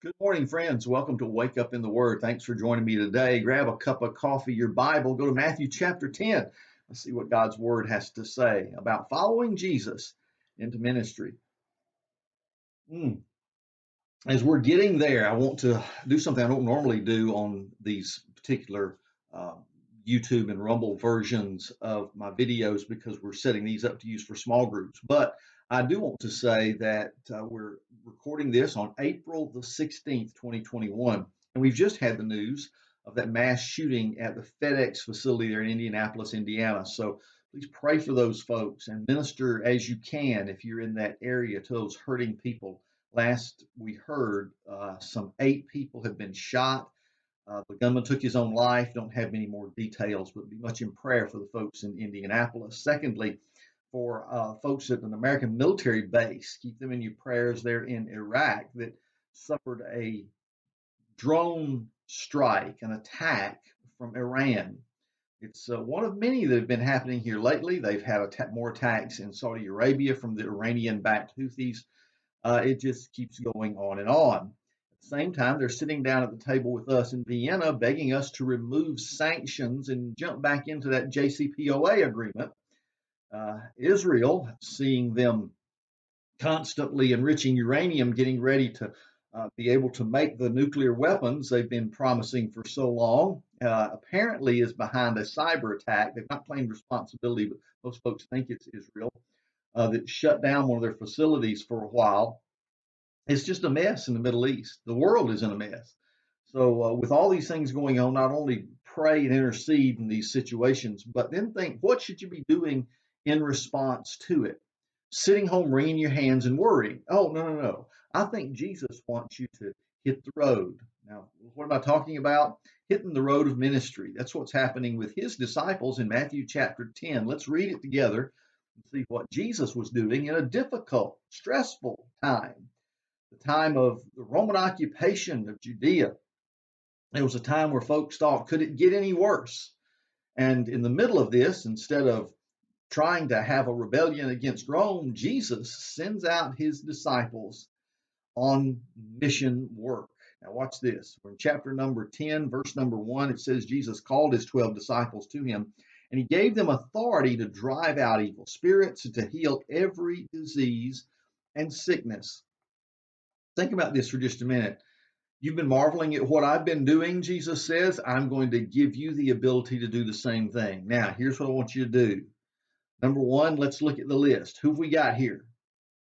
Good morning, friends. Welcome to Wake Up in the Word. Thanks for joining me today. Grab a cup of coffee, your Bible, go to Matthew chapter 10. Let's see what God's Word has to say about following Jesus into ministry. As we're getting there, I want to do something I don't normally do on these particular uh, YouTube and Rumble versions of my videos because we're setting these up to use for small groups. But I do want to say that we're recording this on April the 16th, 2021. And we've just had the news of that mass shooting at the FedEx facility there in Indianapolis, Indiana. So please pray for those folks and minister as you can if you're in that area to those hurting people. Last we heard, some 8 people have been shot. The gunman took his own life. Don't have many more details, but be much in prayer for the folks in Indianapolis. Secondly, for folks at an American military base, keep them in your prayers there in Iraq that suffered a drone strike, an attack from Iran. It's one of many that have been happening here lately. They've had more attacks in Saudi Arabia from the Iranian-backed Houthis. It just keeps going on and on. At the same time, they're sitting down at the table with us in Vienna, begging us to remove sanctions and jump back into that JCPOA agreement. Israel, seeing them constantly enriching uranium, getting ready to be able to make the nuclear weapons they've been promising for so long, apparently is behind a cyber attack. They've not claimed responsibility, but most folks think it's Israel that shut down one of their facilities for a while. It's just a mess in the Middle East. The world is in a mess. So, with all these things going on, not only pray and intercede in these situations, but then think, what should you be doing in response to it? Sitting home, wringing your hands and worrying. Oh, no, no, no. I think Jesus wants you to hit the road. Now, what am I talking about? Hitting the road of ministry. That's what's happening with his disciples in Matthew chapter 10. Let's read it together and see what Jesus was doing in a difficult, stressful time, the time of the Roman occupation of Judea. It was a time where folks thought, could it get any worse? And in the middle of this, instead of trying to have a rebellion against Rome, Jesus sends out his disciples on mission work. Now, watch this. We're in chapter number 10, verse number 1. It says, Jesus called his 12 disciples to him, and he gave them authority to drive out evil spirits and to heal every disease and sickness. Think about this for just a minute. You've been marveling at what I've been doing, Jesus says. I'm going to give you the ability to do the same thing. Now, here's what I want you to do. Number one, let's look at the list. Who have we got here?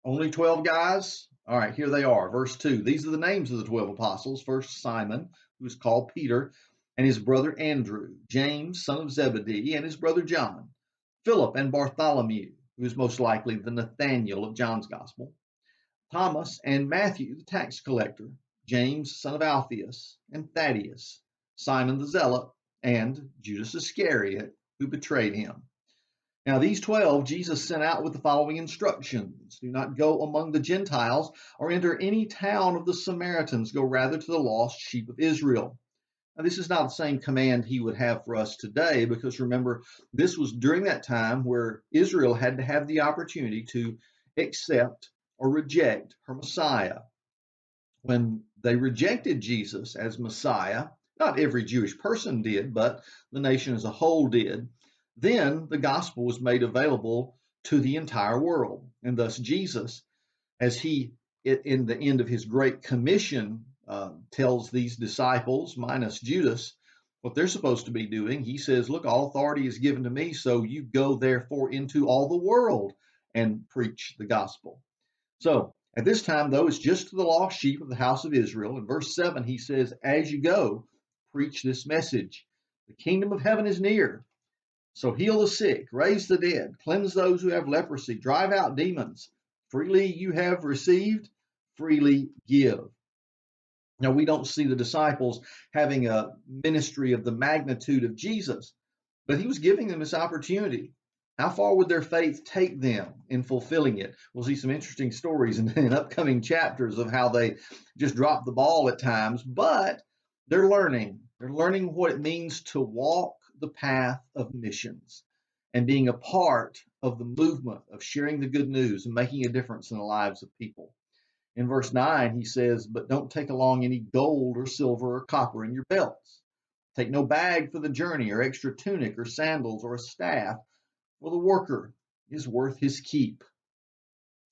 Only 12 guys? All right, here they are. Verse 2. These are the names of the 12 apostles. First, Simon, who is called Peter, and his brother Andrew, James, son of Zebedee, and his brother John, Philip and Bartholomew, who is most likely the Nathaniel of John's gospel, Thomas and Matthew, the tax collector, James, son of Alphaeus, and Thaddeus, Simon the Zealot, and Judas Iscariot, who betrayed him. Now, these 12 Jesus sent out with the following instructions. Do not go among the Gentiles or enter any town of the Samaritans. Go rather to the lost sheep of Israel. Now, this is not the same command he would have for us today, because remember, this was during that time where Israel had to have the opportunity to accept or reject her Messiah. When they rejected Jesus as Messiah, not every Jewish person did, but the nation as a whole did, then the gospel was made available to the entire world. And thus Jesus, as he, in the end of his great commission, tells these disciples, minus Judas, what they're supposed to be doing. He says, look, all authority is given to me, so you go therefore into all the world and preach the gospel. So at this time, though, it's just to the lost sheep of the house of Israel. In verse 7, he says, as you go, preach this message. The kingdom of heaven is near. So heal the sick, raise the dead, cleanse those who have leprosy, drive out demons. Freely you have received, freely give. Now, we don't see the disciples having a ministry of the magnitude of Jesus, but he was giving them this opportunity. How far would their faith take them in fulfilling it? We'll see some interesting stories in upcoming chapters of how they just dropped the ball at times, but they're learning. They're learning what it means to walk the path of missions and being a part of the movement of sharing the good news and making a difference in the lives of people. In verse 9, he says, "But don't take along any gold or silver or copper in your belts. Take no bag for the journey, or extra tunic, or sandals, or a staff, for the worker is worth his keep."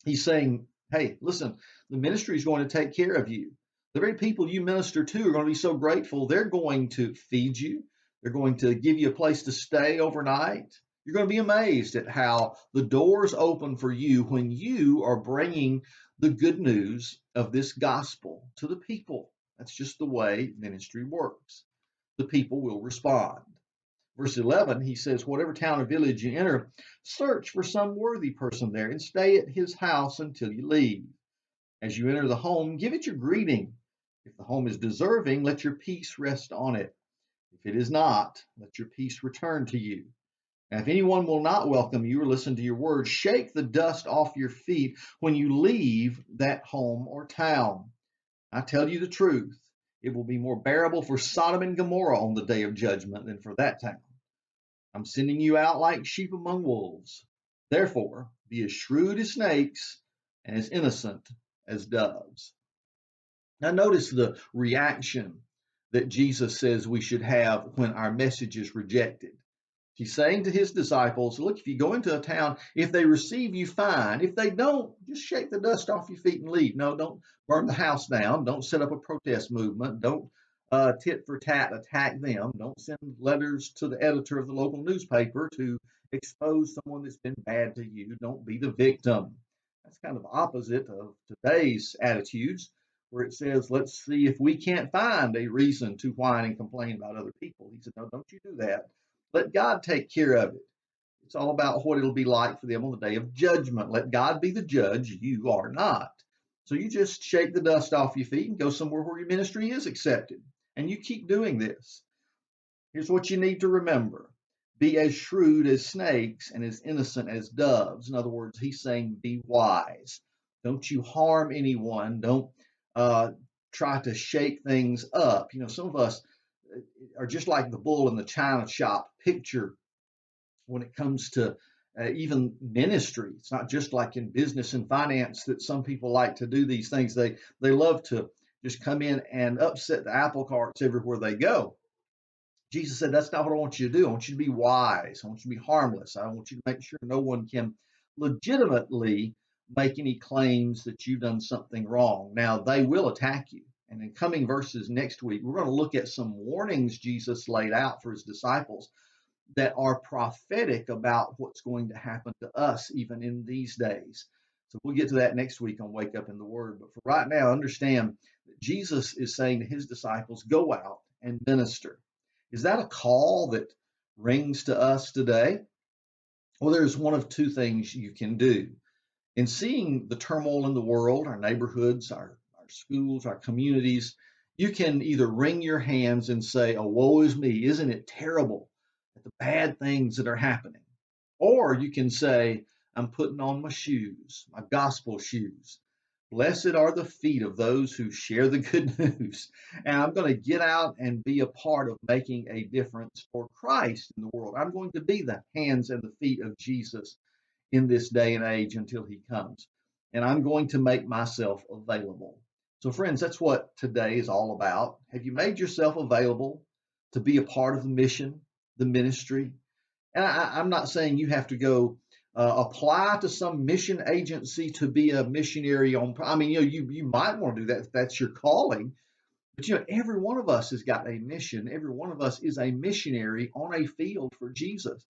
He's saying, hey, listen, the ministry is going to take care of you. The very people you minister to are going to be so grateful. They're going to feed you. They're going to give you a place to stay overnight. You're going to be amazed at how the doors open for you when you are bringing the good news of this gospel to the people. That's just the way ministry works. The people will respond. Verse 11, he says, "Whatever town or village you enter, search for some worthy person there and stay at his house until you leave. As you enter the home, give it your greeting. If the home is deserving, let your peace rest on it. If it is not, let your peace return to you. And if anyone will not welcome you or listen to your words, shake the dust off your feet when you leave that home or town. I tell you the truth, it will be more bearable for Sodom and Gomorrah on the day of judgment than for that town. I'm sending you out like sheep among wolves. Therefore, be as shrewd as snakes and as innocent as doves." Now, notice the reaction that Jesus says we should have when our message is rejected. He's saying to his disciples, look, if you go into a town, if they receive you, fine. If they don't, just shake the dust off your feet and leave. No, don't burn the house down. Don't set up a protest movement. Don't tit for tat attack them. Don't send letters to the editor of the local newspaper to expose someone that's been bad to you. Don't be the victim. That's kind of opposite of today's attitudes, where it says, let's see if we can't find a reason to whine and complain about other people. He said, no, don't you do that. Let God take care of it. It's all about what it'll be like for them on the day of judgment. Let God be the judge. You are not. So you just shake the dust off your feet and go somewhere where your ministry is accepted. And you keep doing this. Here's what you need to remember. Be as shrewd as snakes and as innocent as doves. In other words, he's saying be wise. Don't you harm anyone. Don't try to shake things up. You know, some of us are just like the bull in the china shop picture when it comes to even ministry. It's not just like in business and finance that some people like to do these things. They love to just come in and upset the apple carts everywhere they go. Jesus said, that's not what I want you to do. I want you to be wise. I want you to be harmless. I want you to make sure no one can legitimately make any claims that you've done something wrong. Now, they will attack you. And in coming verses next week, we're going to look at some warnings Jesus laid out for his disciples that are prophetic about what's going to happen to us even in these days. So we'll get to that next week on Wake Up in the Word. But for right now, understand that Jesus is saying to his disciples, go out and minister. Is that a call that rings to us today? Well, there's one of two things you can do. In seeing the turmoil in the world, our neighborhoods, our schools, our communities, you can either wring your hands and say, oh, woe is me, isn't it terrible at the bad things that are happening? Or you can say, I'm putting on my shoes, my gospel shoes. Blessed are the feet of those who share the good news. And I'm going to get out and be a part of making a difference for Christ in the world. I'm going to be the hands and the feet of Jesus in this day and age until he comes. And I'm going to make myself available. So, friends, that's what today is all about. Have you made yourself available to be a part of the mission, the ministry? And I'm not saying you have to go apply to some mission agency to be a missionary on. I mean, you might want to do that if that's your calling. But every one of us has got a mission. Every one of us is a missionary on a field for Jesus.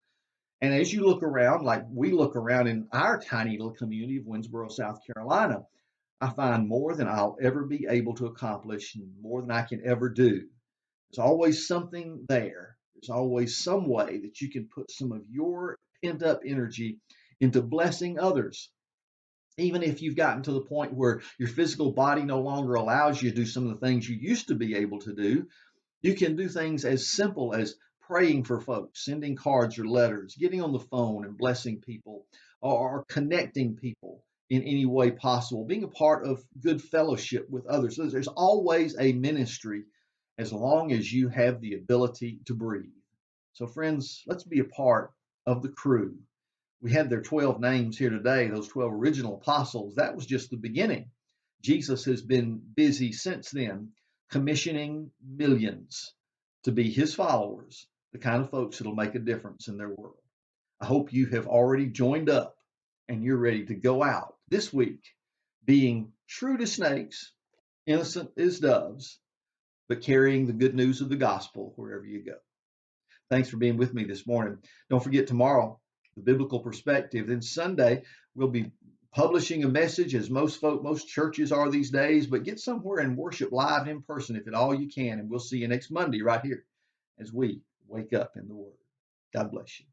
And as you look around, like we look around in our tiny little community of Winsboro, South Carolina, I find more than I'll ever be able to accomplish and more than I can ever do. There's always something there. There's always some way that you can put some of your pent up energy into blessing others. Even if you've gotten to the point where your physical body no longer allows you to do some of the things you used to be able to do, you can do things as simple as praying for folks, sending cards or letters, getting on the phone and blessing people, or connecting people in any way possible, being a part of good fellowship with others. So there's always a ministry as long as you have the ability to breathe. So friends, let's be a part of the crew. We had their 12 names here today, those 12 original apostles. That was just the beginning. Jesus has been busy since then commissioning millions to be his followers, the kind of folks that'll make a difference in their world. I hope you have already joined up and you're ready to go out this week being shrewd as snakes, innocent as doves, but carrying the good news of the gospel wherever you go. Thanks for being with me this morning. Don't forget tomorrow, the biblical perspective. Then Sunday, we'll be publishing a message as most churches are these days, but get somewhere and worship live and in person if at all you can. And we'll see you next Monday right here as we wake up in the Word. God bless you.